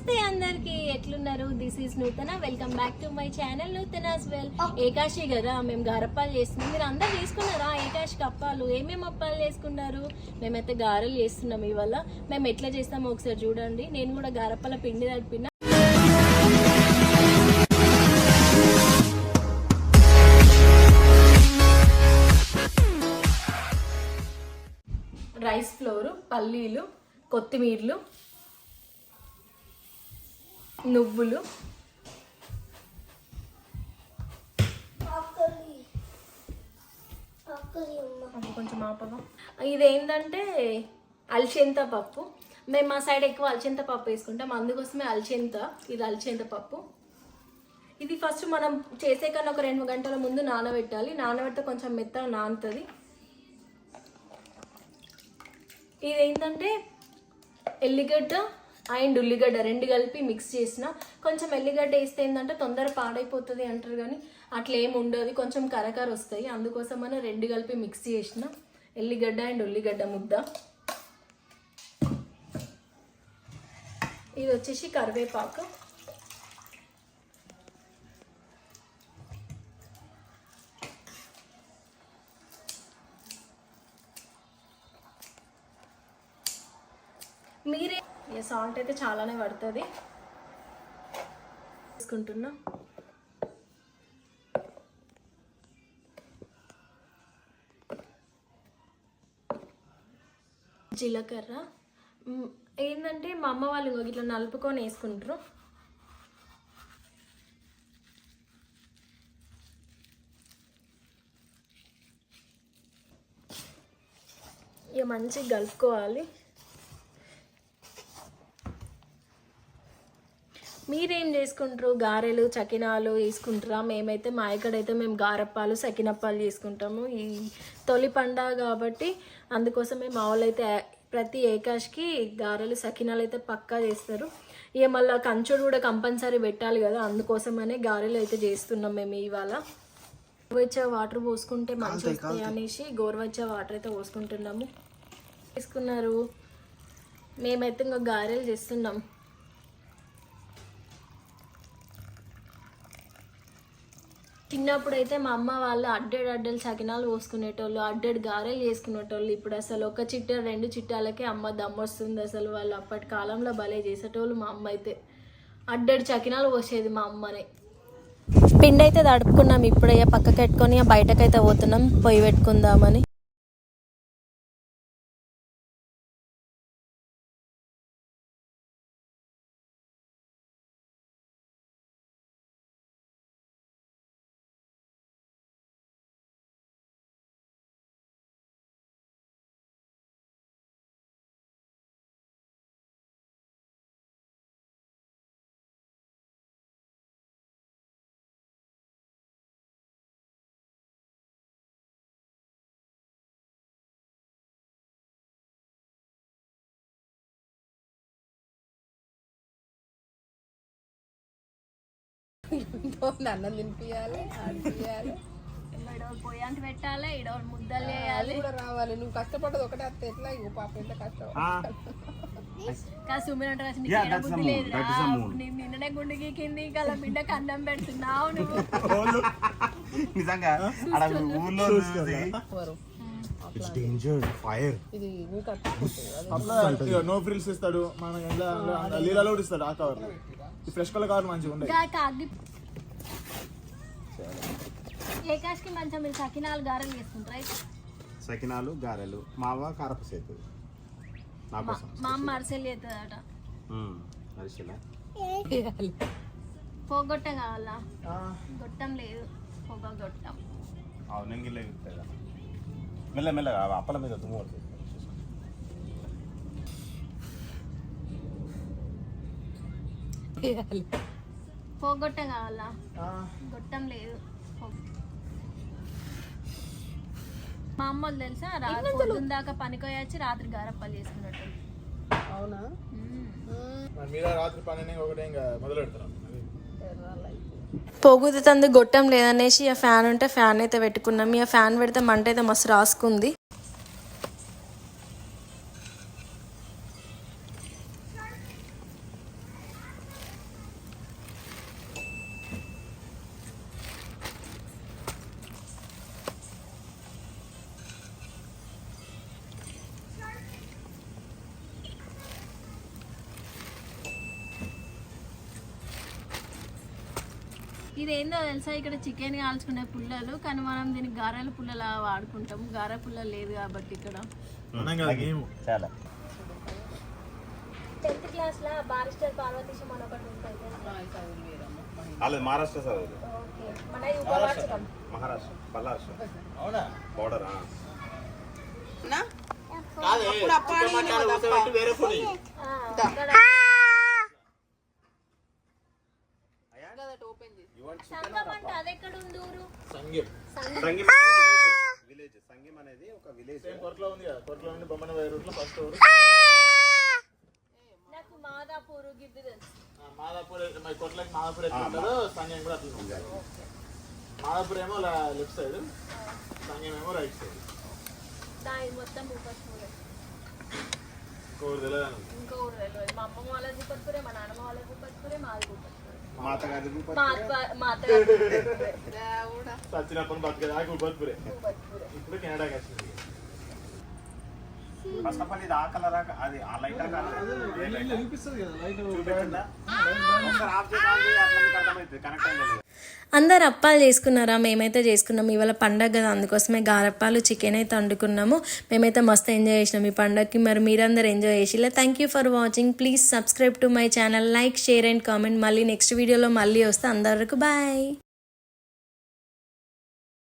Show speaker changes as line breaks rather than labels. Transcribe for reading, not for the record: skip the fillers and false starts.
నమస్తే అందరికి, ఎట్లున్నారు? This is Nuthana. Welcome back to my channel Nuthana's well. ఏకాశి కదా, మేము గారప్పాలు చేస్తున్నాం. మీరు అందరు చేసుకున్నారా ఏకాశికి అప్పాలు? ఏమేమి అప్పాలు చేసుకున్నారు? మేమైతే గారెలు చేస్తున్నాం ఇవాళ. మేము ఎట్లా చేస్తామో ఒకసారి చూడండి. నేను కూడా గారప్పాల పిండి తడిపిన. రైస్ ఫ్లోర్, పల్లీలు, కొత్తిమీరలు, నువ్వులు, కొంచెం ఆపగా. ఇదేంటంటే అల్చెంత పప్పు. మేము మా సైడ్ ఎక్కువ అల్చెంత పప్పు వేసుకుంటాం, అందుకోసమే అల్చెంత. ఇది అల్చెంత పప్పు. ఇది ఫస్ట్ మనం చేసే కన్నా ఒక 2 గంటల ముందు నానబెట్టాలి. నానబెడితే కొంచెం మెత్తగా నానుతుంది. ఇదేంటంటే ఎల్లిగడ్డ అండ్ ఉల్లిగడ్డ 2 కలిపి మిక్స్ చేసిన. కొంచెం ఎల్లిగడ్డ వేస్తే ఏంటంటే తొందర పాడైపోతుంది అంటారు, కానీ అట్లా ఏమి ఉండదు, కొంచెం కరకర వస్తాయి. అందుకోసం మనం 2 కలిపి మిక్స్ చేసిన ఎల్లిగడ్డ అండ్ ఉల్లిగడ్డ ముద్ద. ఇది వచ్చేసి కరివేపాకు. మీరే సాల్ట్ అయితే చాలానే పడుతుంది. వేసుకుంటున్నా. జీలకర్ర ఏంటంటే మా అమ్మ వాళ్ళు ఇట్లా నలుపుకొని వేసుకుంటారు. ఇక మంచిగా కలుపుకోవాలి. మీరేం చేసుకుంటారు? గారెలు, చకినాలు వేసుకుంటారా? మేమైతే మా ఇక్కడైతే మేము గారప్పాలు, సకినప్పాలు చేసుకుంటాము. ఈ తొలి పండగ కాబట్టి అందుకోసమే మా వాళ్ళు అయితే ప్రతి ఏకాశికి గారెలు, సకినాలు అయితే పక్కా చేస్తారు. ఇక మళ్ళీ కంచుడు కూడా కంపల్సరీ పెట్టాలి కదా, అందుకోసమనే గారెలు అయితే చేస్తున్నాం మేము ఇవాళ. గోరువెచ్చ వాటర్ పోసుకుంటే మంచిగా వస్తాయి అనేసి గోరువెచ్చ వాటర్ అయితే పోసుకుంటున్నాము. వేసుకున్నారు. మేమైతే ఇంకా గారెలు చేస్తున్నాం. చిన్నప్పుడు అయితే మా అమ్మ వాళ్ళు అడ్డెడు సకినాలు పోసుకునేటోళ్ళు, అడ్డెడు గారెలు చేసుకునేటోళ్ళు. ఇప్పుడు అసలు 1 చిట్ట 2 చిట్టాలకే అమ్మ దమ్మొస్తుంది. అసలు వాళ్ళు అప్పటి కాలంలో భలే చేసేటోళ్ళు. మా అమ్మ అయితే అడ్డెడు చకినాలు పోసేది మా అమ్మనే. పిండి అయితే తడుపుకున్నాం. ఇప్పుడయ్యా పక్కకి పెట్టుకొని బయటకైతే పోతున్నాం పొయ్యి పెట్టుకుందామని.
అన్నం తినిపియాలి, ఆడిపియాలి,
పోయాంకి పెట్టాలి, ఇడ ముద్దలు చేయాలి.
రావాలి. నువ్వు కష్టపడ్డది ఒకటే అత్త, ఎట్లా ఇవ్వు పాప ఎంత కష్టం.
బుద్ధి లేదు, నిన్ననే గుండు గీకింది, కల బిడ్డకు అన్నం పెడుతున్నావు నువ్వు.
నో ఫ్రిల్స్ ఇస్తాడు, మనకి లీలలో కూడా ఇస్తాడు. ఆ కవర్ ఫ్రెష్ కలర్ కవర్ మంచిగా ఉంటాయి.
ఏకాశికి మంచిగా మీరు సకినాలు, గారెలు చేసుకుంటారు అయితే?
సకినాలు, గారెలు. మావ కారపూస అవుతుంది.
మా అమ్మ అరిసెలు చేస్తుందట.
అరిసెలా?
పొగొట్టం కావాలా? గొట్టం లేదు, పొగ గొట్టం.
మెల్ల మెల్లగా అప్పల మీద దుమ్ము పడుతుంది.
పొగొట్టం కావాలా? గొట్టం లేదు. మా అమ్మ వాళ్ళు తెలుసా, పొద్దున్న దాకా పనికొచ్చి రాత్రి గారప్పాలు చేసుకున్నట్టు.
అవునా?
రాత్రి పని ఒకటే మొదలు పెడతాం.
పొగుతుంది, గొట్టం లేదనేసి ఆ ఫ్యాన్ ఉంటే ఫ్యాన్ అయితే పెట్టుకున్నాం. ఇక ఫ్యాన్ పెడితే మంట అయితే మస్తు రాసుకుంది. ఇదేందో తెలుసా, ఇక్కడ చికెన్ కాల్చుకునే పుల్లలు, కానీ మనం దీనికి గారెల పుల్లలా వాడుకుంటాం. గారె పుల్ల లేదు కాబట్టి ఇక్కడ.
చాలా
10th క్లాస్లో బారిస్టర్ పార్వతీశం అని ఒకటి ఉంటుంది.
వాళ్ళది మహారాష్ట్ర సార్ అది.
ఓకే, మన ఉపవాచకం
మహారాష్ట్ర పల్లారాష్ట్ర
అవునా
బోర్డర్.
వేరే ఫుడ్
సంగం అంటే అది ఎక్కడ ఉంది ఊరు?
సంగీం
సంగీం విలేజ్. సంగీం అనేది ఒక విలేజ్.
కొరట్లో ఉంది కదా, కొరట్లో నుండి బొమ్మన వేరే రూట్లో ఫస్ట్ ఊరు.
నాకు మాదాపూర్ గిద్ది తెలుసు.
మాదాపూర్ మరి కొట్లకి మాదాపూర్ ఎట్లా ఉంటుందో సంగీం కూడా అట్లా ఉంటుంది. మాదాపూర్ ఏమో లెఫ్ట్ సైడ్, సంగీం ఏమో రైట్ సైడ్.
దాని మొత్తం భూపత్పూరే.
ఇంకోటి తెలియదు.
ఇంకో ఊరు తెలియదు. మా అమ్మమ్మ వాళ్ళది భూపత్పూరే, మా నాన్నమ్మ వాళ్ళది భూపత్పూరే, మాది భూపత్పూరే.
మా అత్తగారి
మా అత్తగారి
సచ్చినప్పుడు బతికేదాకా ఉపత్పురే. ఇప్పుడు కెనడాకి వచ్చింది.
ఫస్ట్ ఆఫ్ ఆల్ ఇది ఆ కలర్ అది ఆ లైట్
చూపిస్తుంది కదా లైట్.
చూపించిందా ఒకసారి ఆఫ్ చేయాలి, అట్లా మీకు అర్థమవుతుంది. కనెక్ట్ అయింది.
అందరు అప్పాలు చేసుకున్నారా? మేమైతే చేసుకున్నాము. ఇవాళ పండగ కదా, అందుకోసమే గారప్పాలు చికెన్ అయితే వండుకున్నాము. మేమైతే మస్తు ఎంజాయ్ చేసినాం ఈ పండగకి. మరి మీరందరూ ఎంజాయ్ చేసిలా? Thank you for watching. Please subscribe to my channel. Like, share and comment. మళ్ళీ నెక్స్ట్ వీడియోలో మళ్ళీ వస్తే అందరికి బాయ్.